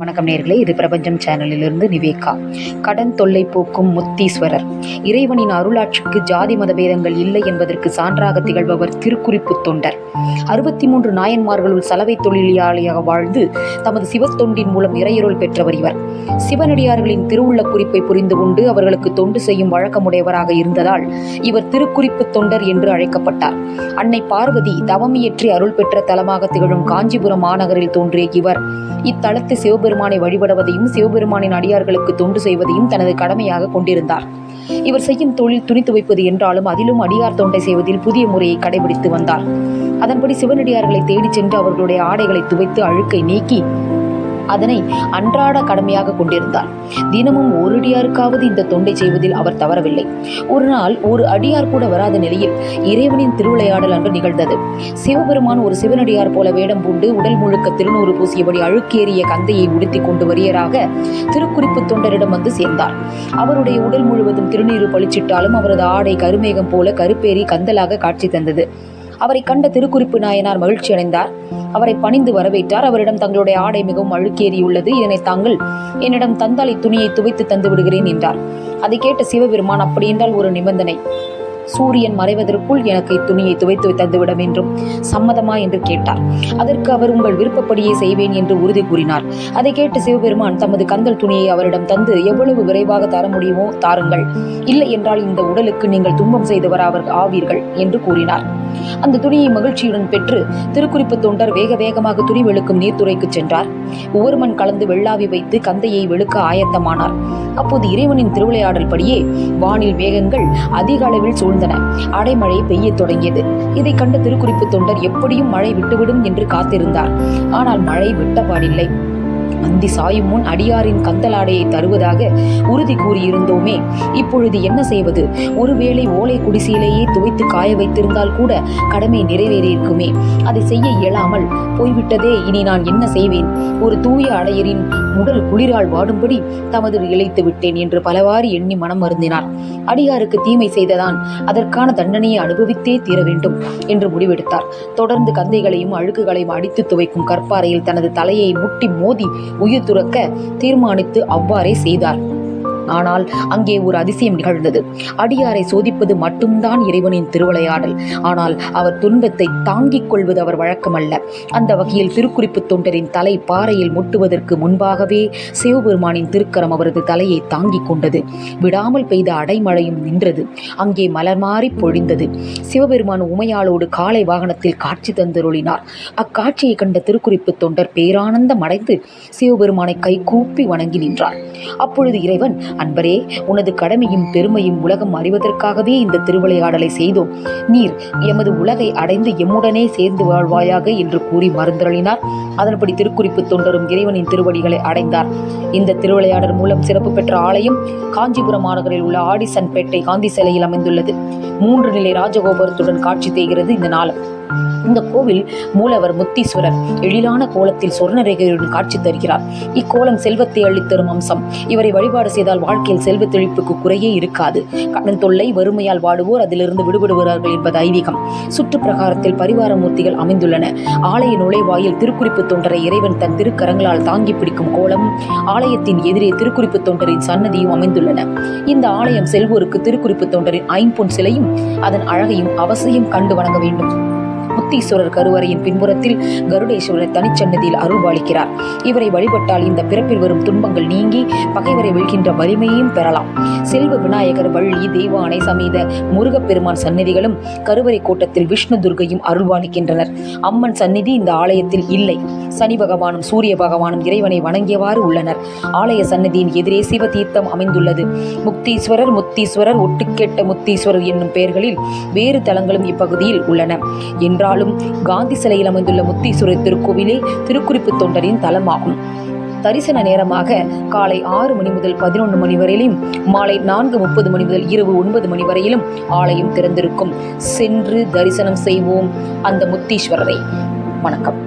வணக்கம் நேயர்களே, இது பிரபஞ்சம் சேனலிலிருந்து நிவேகா. கடன் தொல்லை போக்கும் முத்தீஸ்வரர். இறைவனின் அருளாட்சிக்கு ஜாதி மத பேதங்கள் இல்லை என்பதற்கு சான்றாக திகழ்பவர் திருக்குறிப்பு தொண்டர். 63 நாயன்மார்களுள் சலவை தொழிலாளியாக வாழ்ந்து தமது சிவத்தொண்டின் மூலம் இறையருள் பெற்றவர் இவர். சிவனடியார்களின் திருவுள்ள குறிப்பை புரிந்து கொண்டு அவர்களுக்கு தொண்டு செய்யும் வழக்கமுடையவராக இருந்ததால் இவர் திருக்குறிப்பு தொண்டர் என்று அழைக்கப்பட்டார். அன்னை பார்வதி தவமியற்றி அருள் பெற்ற தலமாக திகழும் காஞ்சிபுரம் மாநகரில் தோன்றிய இவர் இத்தலத்து சிவபெருமானை வழிபடுவதையும் சிவபெருமானின் அடியார்களுக்கு தொண்டு செய்வதையும் தனது கடமையாக கொண்டிருந்தார். இவர் செய்யும் தொழில் துணி துவைப்பது என்றாலும் அதிலும் அடியார் தொண்டை செய்வதில் புதிய முறையை கடைபிடித்து வந்தார். அதன்படி சிவனடியார்களை தேடிச் சென்று அவர்களுடைய ஆடைகளை துவைத்து அழுக்கை நீக்கி அதனை அன்றாட கடமையாக கொண்டிருந்தார். தினமும் ஒரு அடியாருக்காவது இந்த தொண்டை செய்வதில் அவர் தவறவில்லை. ஒரு நாள் ஒரு அடியார் கூட வராத நிலையில் இறைவனின் திருவிளையாடல் அன்று நிகழ்ந்தது. சிவபெருமான் ஒரு சிவனடியார் போல வேடம் பூண்டு உடல் முழுக்க திருநூறு பூசியபடி அழுக்கேறிய கந்தையை உடுத்தி கொண்டு வரியராக திருக்குறிப்பு தொண்டரிடம் வந்து சேர்ந்தார். அவருடைய உடல் முழுவதும் திருநீறு பளிச்சிட்டாலும் அவரது ஆடை கருமேகம் போல கருப்பேறி கந்தலாக காட்சி தந்தது. அவரை கண்ட திருக்குறிப்பு நாயனார் மகிழ்ச்சி அடைந்தார். அவரை பணிந்து வரவேற்றார். அவரிடம் தங்களுடைய ஆடை மிகவும் அழுக்கேறியுள்ளது, இதனை தாங்கள் என்னிடம் தந்தால் இத்துணியை துவைத்து தந்து விடுகிறேன் என்றார். அதை கேட்ட சிவபெருமான், அப்படி என்றால் ஒரு நிபந்தனை, சூரியன் மறைவதற்குள் எனக்கு இத்துணியை துவைத்து தந்துவிட வேண்டும், சம்மதமா என்று கேட்டார். அதற்கு அவர் உங்கள் விருப்பப்படியே செய்வேன் என்று உறுதி கூறினார். அதை கேட்டு சிவபெருமான் தமது கந்தல் துணியை அவரிடம் தந்து எவ்வளவு விரைவாக தர முடியுமோ தாருங்கள், இல்லை என்றால் இந்த உடலுக்கு நீங்கள் துன்பம் செய்தவர் ஆவீர்கள் என்று கூறினார். அந்த துணியை மகிழ்ச்சியுடன் பெற்று திருக்குறிப்பு தொண்டர் வேக வேகமாக துணி வெளுக்கும் நீர்த்துறைக்கு சென்றார். ஒவ்வொரு மண் கலந்து வெள்ளாவி வைத்து கந்தையை வெளுக்க ஆயத்தமானார். அப்போது இறைவனின் திருவிளையாடல் படியே வானில் மேகங்கள் அதிக அளவில் சூழ்ந்தன. அடைமழை பெய்ய தொடங்கியது. இதை கண்ட திருக்குறிப்பு தொண்டர் எப்படியும் மழை விட்டுவிடும் என்று காத்திருந்தார். ஆனால் மழை விட்டபாடில்லை. அந்தி சாயும் முன் அடியாரின் கந்தலாடையை தருவதாக உறுதி கூறியிருந்தோமே, இப்பொழுது என்ன செய்வது? ஒருவேளை ஓலை குடிசையிலேயே துவைத்து காய வைத்திருந்தால் கூட கடமை நிறைவேறியிருக்குமே, அதை செய்ய இயலாமல் போய்விட்டதே. இனி நான் என்ன செய்வேன்? ஒரு தூய அடையரின் உடல் குளிரால் வாடும்படி தமது இழைத்து விட்டேன் என்று பலவாறு எண்ணி மனம் வருந்தினார். அடியாருக்கு தீமை செய்ததான் அதற்கான தண்டனையை அனுபவித்தே தீர வேண்டும் என்று முடிவெடுத்தார். தொடர்ந்து கந்தைகளையும் அழுக்குகளையும் அடித்து துவைக்கும் கற்பாறையில் தனது தலையை முட்டி மோதி உயிர் துறக்க தீர்மானித்து அவ்வாறே செய்தார். ஆனால் அங்கே ஒரு அதிசயம் நிகழ்ந்தது. அடியாரை சோதிப்பது மட்டும்தான் இறைவனின் திருவிளையாடல். ஆனால் அவர் துன்பத்தை தாங்கிக் கொள்வது அவர் வழக்கமல்ல. அந்த வகையில் திருக்குறிப்பு தொண்டரின் தலை பாறையில் முட்டுவதற்கு முன்பாகவே சிவபெருமானின் திருக்கரம் அவரது தலையை தாங்கிக் கொண்டது. விடாமல் பெய்த அடைமழையும் நின்றது. அங்கே மலர் மாறி பொழிந்தது. சிவபெருமான் உமையாளோடு காளை வாகனத்தில் காட்சி தந்தருளினார். அக்காட்சியை கண்ட திருக்குறிப்பு தொண்டர் பேரானந்தம் அடைந்து சிவபெருமானை கை கூப்பி வணங்கி நின்றார். அப்பொழுது இறைவன், அன்பரே, உனது கடமையும் பெருமையும் உலகம் அறிவதற்காகவே இந்த திருவிளையாடலை செய்தோம். நீர் எமது உலகை அடைந்து எம்முடனே சேர்ந்து வாழ்வாயாக என்று கூறி மருந்தருளினார். அதன்படி திருக்குறிப்பு தொண்டரும் இறைவனின் திருவடிகளை அடைந்தார். இந்த திருவிளையாடல் மூலம் சிறப்பு பெற்ற ஆலயம் காஞ்சிபுரம் மாநகரில் உள்ள ஆடிசன்பேட்டை காந்தி சிலையில் அமைந்துள்ளது. 3 நிலை ராஜகோபுரத்துடன் காட்சி தேய்கிறது இந்த நாளம். இந்த கோவில் மூலவர் முத்தீஸ்வரர் எழிலான கோலத்தில் சொர்ணரேகையுடன் காட்சி தருகிறார். இக்கோலம் செல்வத்தை அள்ளித்தரும் அம்சம். இவரை வழிபாடு செய்தால் வாழ்க்கையில் செல்வ தெளிப்புக்கு குறையே இருக்காது. கடன் தொல்லை வறுமையால் வாடுவோர் அதிலிருந்து விடுபடுவார்கள் என்பது ஐதீகம். சுற்று பிரகாரத்தில் பரிவார மூர்த்திகள் அமைந்துள்ளன. ஆலய நுழைவாயில் திருக்குறிப்பு தொண்டரை இறைவன் தன் திருக்கரங்களால் தாங்கி பிடிக்கும் கோலம், ஆலயத்தின் எதிரே திருக்குறிப்பு தொண்டரின் சன்னதியும் அமைந்துள்ளன. இந்த ஆலயம் செல்வோருக்கு திருக்குறிப்பு தொண்டரின் ஐம்பொன் சிலையும் அதன் அழகையும் அவசியம் கண்டு வணங்க வேண்டும். முத்தீஸ்வரர் கருவறையின் பின்புறத்தில் கருடேஸ்வரர் தனிச்சன்னதியில் அருள்பாலிக்கிறார். இவரை வழிபட்டால் இந்த பிறப்பில் வரும் துன்பங்கள் நீங்கி பகைவரை வெல்கின்ற வலிமையையும் பெறலாம். செல்வ விநாயகர், வள்ளி, தெய்வானை சமேத முருகப்பெருமான் சந்நிதிகளும் கருவறை கோட்டத்தில் விஷ்ணு துர்க்கையும் அருள்பாலிக்கின்றனர். அம்மன் சந்நிதி இந்த ஆலயத்தில் இல்லை. சனி பகவானும் சூரிய பகவானும் இறைவனை வணங்கியவாறு உள்ளனர். ஆலய சந்நிதியின் எதிரே சிவதீர்த்தம் அமைந்துள்ளது. முக்தீஸ்வரர், முத்தீஸ்வரர், ஒட்டுக்கேட்ட முத்தீஸ்வரர் என்னும் பெயர்களில் வேறு தலங்களும் இப்பகுதியில் உள்ளன. என்றாலும் காந்தி சிலையில் அமைந்துள்ள முத்தீஸ்வரர் திருக்கோவிலே திருக்குறிப்பு தொண்டரின் தலமாகும். தரிசன நேரமாக காலை 6 மணி முதல் 11 மணி வரையிலும், மாலை 4:30 மணி முதல் இரவு 9 மணி வரையிலும் ஆலயம் திறந்திருக்கும். சென்று தரிசனம் செய்வோம் அந்த முத்தீஸ்வரரை. வணக்கம்.